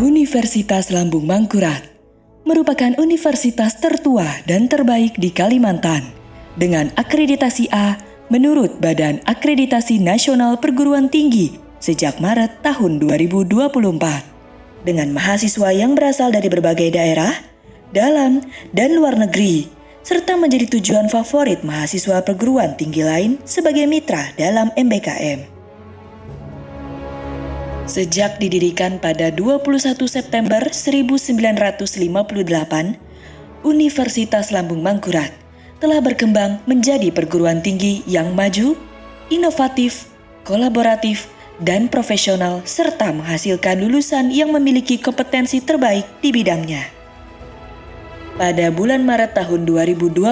Universitas Lambung Mangkurat merupakan universitas tertua dan terbaik di Kalimantan dengan akreditasi A menurut Badan Akreditasi Nasional Perguruan Tinggi sejak Maret tahun 2024. Dengan mahasiswa yang berasal dari berbagai daerah, dalam dan luar negeri, serta menjadi tujuan favorit mahasiswa perguruan tinggi lain sebagai mitra dalam MBKM. Sejak didirikan pada 21 September 1958, Universitas Lambung Mangkurat telah berkembang menjadi perguruan tinggi yang maju, inovatif, kolaboratif, dan profesional serta menghasilkan lulusan yang memiliki kompetensi terbaik di bidangnya. Pada bulan Maret tahun 2022,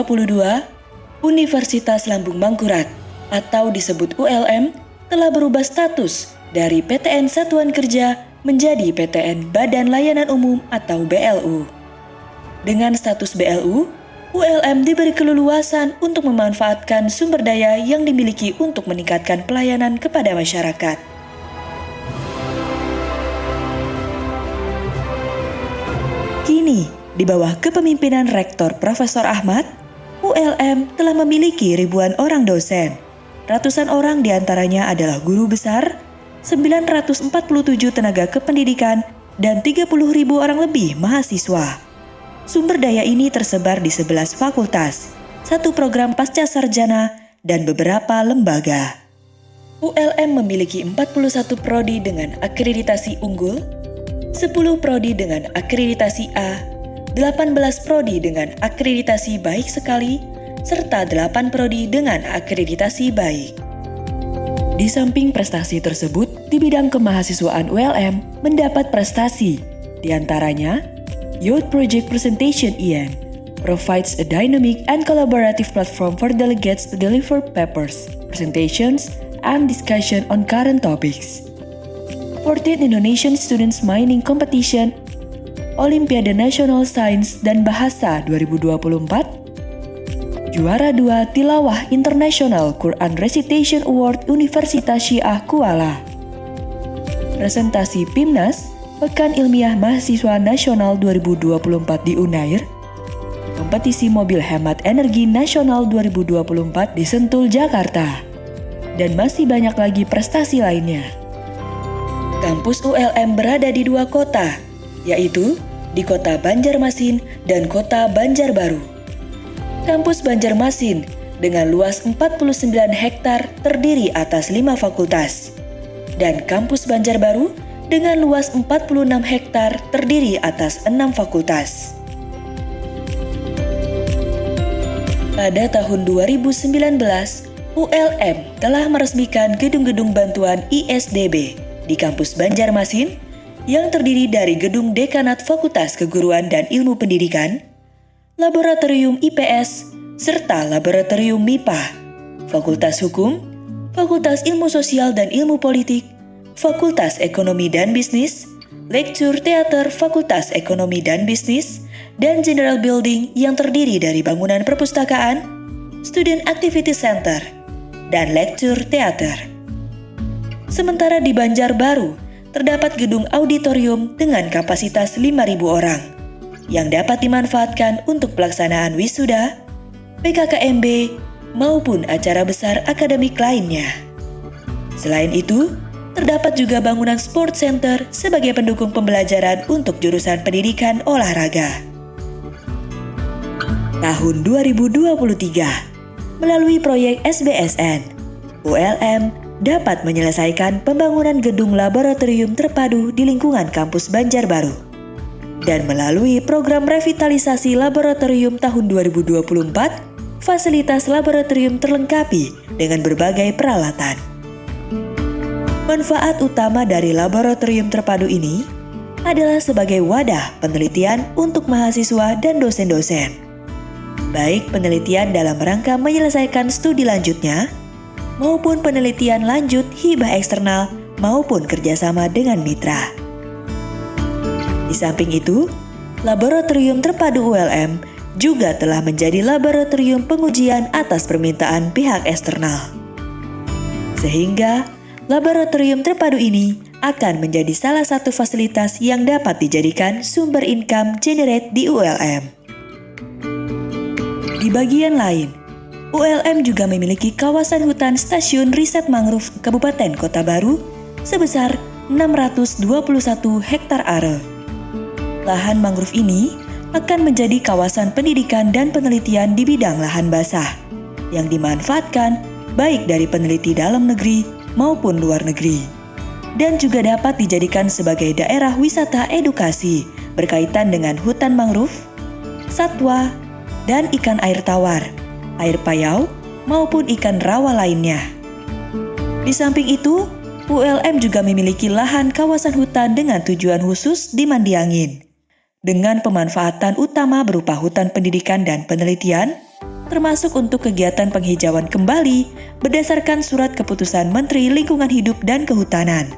Universitas Lambung Mangkurat atau disebut ULM telah berubah status dari PTN Satuan Kerja menjadi PTN Badan Layanan Umum atau BLU. Dengan status BLU, ULM diberi keleluasan untuk memanfaatkan sumber daya yang dimiliki untuk meningkatkan pelayanan kepada masyarakat. Kini, di bawah kepemimpinan Rektor Profesor Ahmad, ULM telah memiliki ribuan orang dosen. Ratusan orang diantaranya adalah guru besar, 947 tenaga kependidikan, dan 30.000 orang lebih mahasiswa. Sumber daya ini tersebar di 11 fakultas, 1 program pasca sarjana, dan beberapa lembaga. ULM memiliki 41 prodi dengan akreditasi unggul, 10 prodi dengan akreditasi A, 18 prodi dengan akreditasi baik sekali, serta 8 prodi dengan akreditasi baik. Di samping prestasi tersebut, di bidang kemahasiswaan ULM mendapat prestasi, di antaranya Youth Project Presentation IN provides a dynamic and collaborative platform for delegates to deliver papers, presentations, and discussion on current topics. 14th Indonesian Students Mining Competition, Olimpiade Nasional Sains dan Bahasa 2024, Juara 2 Tilawah International Quran Recitation Award Universitas Syiah Kuala. Presentasi PIMNAS, Pekan Ilmiah Mahasiswa Nasional 2024 di Unair. Kompetisi Mobil Hemat Energi Nasional 2024 di Sentul, Jakarta. Dan masih banyak lagi prestasi lainnya. Kampus ULM berada di 2 kota, yaitu di Kota Banjarmasin dan Kota Banjarbaru. Kampus Banjarmasin dengan luas 49 hektar terdiri atas 5 fakultas. Dan Kampus Banjarbaru dengan luas 46 hektar terdiri atas 6 fakultas. Pada tahun 2019, ULM telah meresmikan gedung-gedung bantuan ISDB di Kampus Banjarmasin yang terdiri dari Gedung Dekanat Fakultas Keguruan dan Ilmu Pendidikan, Laboratorium IPS, serta Laboratorium MIPA, Fakultas Hukum, Fakultas Ilmu Sosial dan Ilmu Politik, Fakultas Ekonomi dan Bisnis, Lecture Theater Fakultas Ekonomi dan Bisnis, dan General Building yang terdiri dari bangunan perpustakaan, Student Activity Center, dan Lecture Theater. Sementara di Banjarbaru, terdapat gedung auditorium dengan kapasitas 5.000 orang, yang dapat dimanfaatkan untuk pelaksanaan wisuda, PKKMB, maupun acara besar akademik lainnya. Selain itu, terdapat juga bangunan sport center sebagai pendukung pembelajaran untuk jurusan pendidikan olahraga. Tahun 2023, melalui proyek SBSN, ULM dapat menyelesaikan pembangunan gedung laboratorium terpadu di lingkungan kampus Banjarbaru. Dan melalui program revitalisasi laboratorium tahun 2024, fasilitas laboratorium terlengkapi dengan berbagai peralatan. Manfaat utama dari laboratorium terpadu ini adalah sebagai wadah penelitian untuk mahasiswa dan dosen-dosen. Baik penelitian dalam rangka menyelesaikan studi lanjutnya, maupun penelitian lanjut hibah eksternal maupun kerjasama dengan mitra. Di samping itu, laboratorium terpadu ULM juga telah menjadi laboratorium pengujian atas permintaan pihak eksternal. Sehingga, laboratorium terpadu ini akan menjadi salah satu fasilitas yang dapat dijadikan sumber income generate di ULM. Di bagian lain, ULM juga memiliki kawasan hutan stasiun riset mangrove Kabupaten Kota Baru sebesar 621 hektar are. Lahan mangrove ini akan menjadi kawasan pendidikan dan penelitian di bidang lahan basah yang dimanfaatkan baik dari peneliti dalam negeri maupun luar negeri, dan juga dapat dijadikan sebagai daerah wisata edukasi berkaitan dengan hutan mangrove, satwa, dan ikan air tawar, air payau, maupun ikan rawa lainnya. Di samping itu, ULM juga memiliki lahan kawasan hutan dengan tujuan khusus di Mandiangin, dengan pemanfaatan utama berupa hutan pendidikan dan penelitian, termasuk untuk kegiatan penghijauan kembali berdasarkan Surat Keputusan Menteri Lingkungan Hidup dan Kehutanan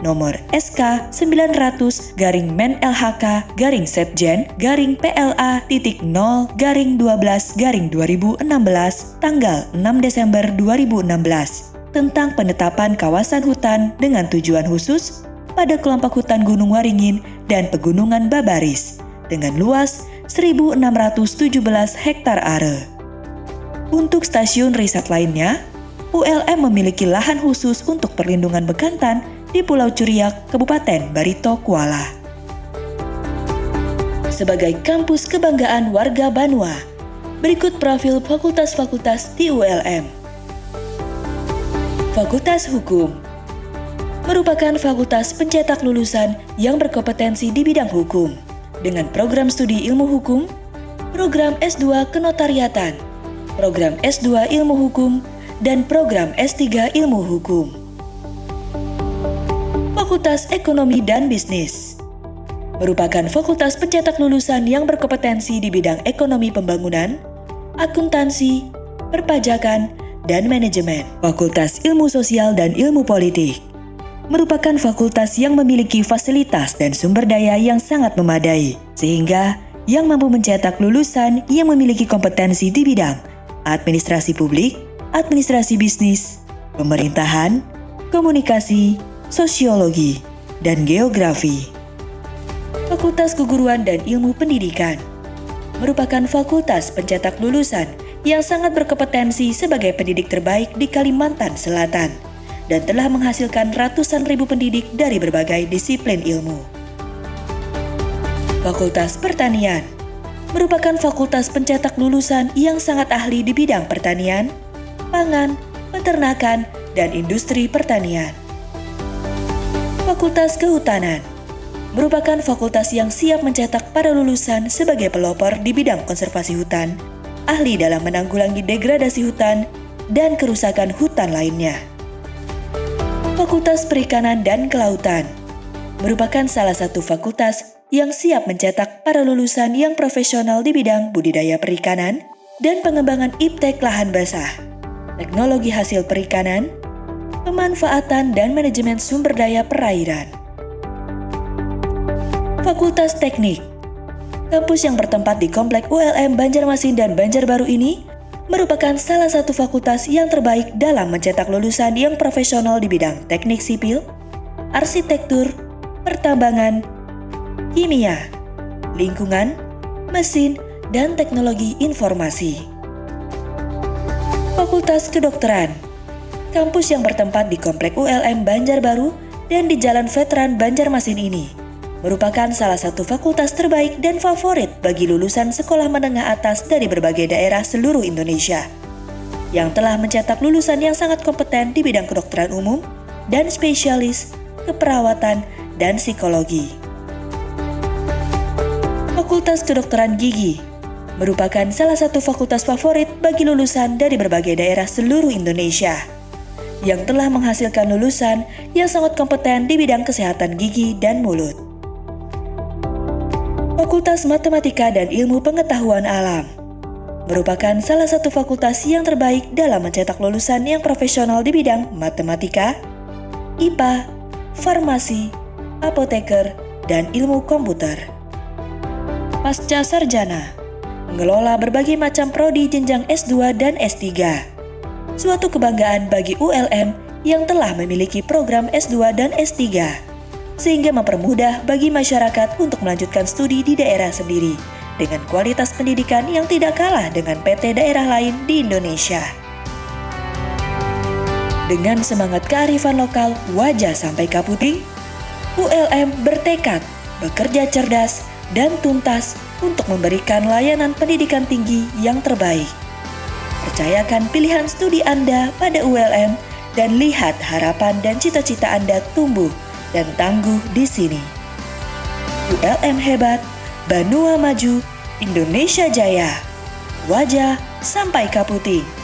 Nomor SK 900-MLHK-Setjen-PLA.0-12-2016 tanggal 6 Desember 2016 tentang penetapan kawasan hutan dengan tujuan khusus pada kelompok hutan Gunung Waringin dan Pegunungan Babaris dengan luas 1.617 hektar are. Untuk stasiun riset lainnya, ULM memiliki lahan khusus untuk perlindungan bekantan di Pulau Curiak, Kabupaten Barito Kuala. Sebagai kampus kebanggaan warga Banua, berikut profil fakultas-fakultas di ULM. Fakultas Hukum merupakan fakultas pencetak lulusan yang berkompetensi di bidang hukum, dengan program studi ilmu hukum, program S2 kenotariatan, program S2 ilmu hukum, dan program S3 ilmu hukum. Fakultas Ekonomi dan Bisnis merupakan fakultas pencetak lulusan yang berkompetensi di bidang ekonomi pembangunan, akuntansi, perpajakan, dan manajemen. Fakultas Ilmu Sosial dan Ilmu Politik merupakan fakultas yang memiliki fasilitas dan sumber daya yang sangat memadai, sehingga yang mampu mencetak lulusan yang memiliki kompetensi di bidang administrasi publik, administrasi bisnis, pemerintahan, komunikasi, sosiologi, dan geografi. Fakultas Keguruan dan Ilmu Pendidikan merupakan fakultas pencetak lulusan yang sangat berkompetensi sebagai pendidik terbaik di Kalimantan Selatan dan telah menghasilkan ratusan ribu pendidik dari berbagai disiplin ilmu. Fakultas Pertanian merupakan fakultas pencetak lulusan yang sangat ahli di bidang pertanian, pangan, peternakan, dan industri pertanian. Fakultas Kehutanan merupakan fakultas yang siap mencetak para lulusan sebagai pelopor di bidang konservasi hutan, ahli dalam menanggulangi degradasi hutan dan kerusakan hutan lainnya. Fakultas Perikanan dan Kelautan merupakan salah satu fakultas yang siap mencetak para lulusan yang profesional di bidang budidaya perikanan dan pengembangan iptek lahan basah, teknologi hasil perikanan, pemanfaatan dan manajemen sumber daya perairan. Fakultas Teknik, kampus yang bertempat di Komplek ULM Banjarmasin dan Banjarbaru ini merupakan salah satu fakultas yang terbaik dalam mencetak lulusan yang profesional di bidang teknik sipil, arsitektur, pertambangan, kimia, lingkungan, mesin, dan teknologi informasi. Fakultas Kedokteran, kampus yang bertempat di Komplek ULM Banjarbaru dan di Jalan Veteran Banjarmasin ini merupakan salah satu fakultas terbaik dan favorit bagi lulusan sekolah menengah atas dari berbagai daerah seluruh Indonesia yang telah mencetak lulusan yang sangat kompeten di bidang kedokteran umum dan spesialis, keperawatan, dan psikologi. Fakultas Kedokteran Gigi merupakan salah satu fakultas favorit bagi lulusan dari berbagai daerah seluruh Indonesia yang telah menghasilkan lulusan yang sangat kompeten di bidang kesehatan gigi dan mulut. Fakultas Matematika dan Ilmu Pengetahuan Alam merupakan salah satu fakultas yang terbaik dalam mencetak lulusan yang profesional di bidang matematika, IPA, farmasi, apoteker, dan ilmu komputer. Pasca sarjana, mengelola berbagai macam prodi jenjang S2 dan S3. Suatu kebanggaan bagi ULM yang telah memiliki program S2 dan S3, sehingga mempermudah bagi masyarakat untuk melanjutkan studi di daerah sendiri dengan kualitas pendidikan yang tidak kalah dengan PT daerah lain di Indonesia. Dengan semangat kearifan lokal wajah sampai Kaputing, ULM bertekad bekerja cerdas dan tuntas untuk memberikan layanan pendidikan tinggi yang terbaik. Percayakan pilihan studi Anda pada ULM dan lihat harapan dan cita-cita Anda tumbuh dan tangguh di sini. ULM hebat, Banua maju, Indonesia jaya. Wajah sampai Kaputing.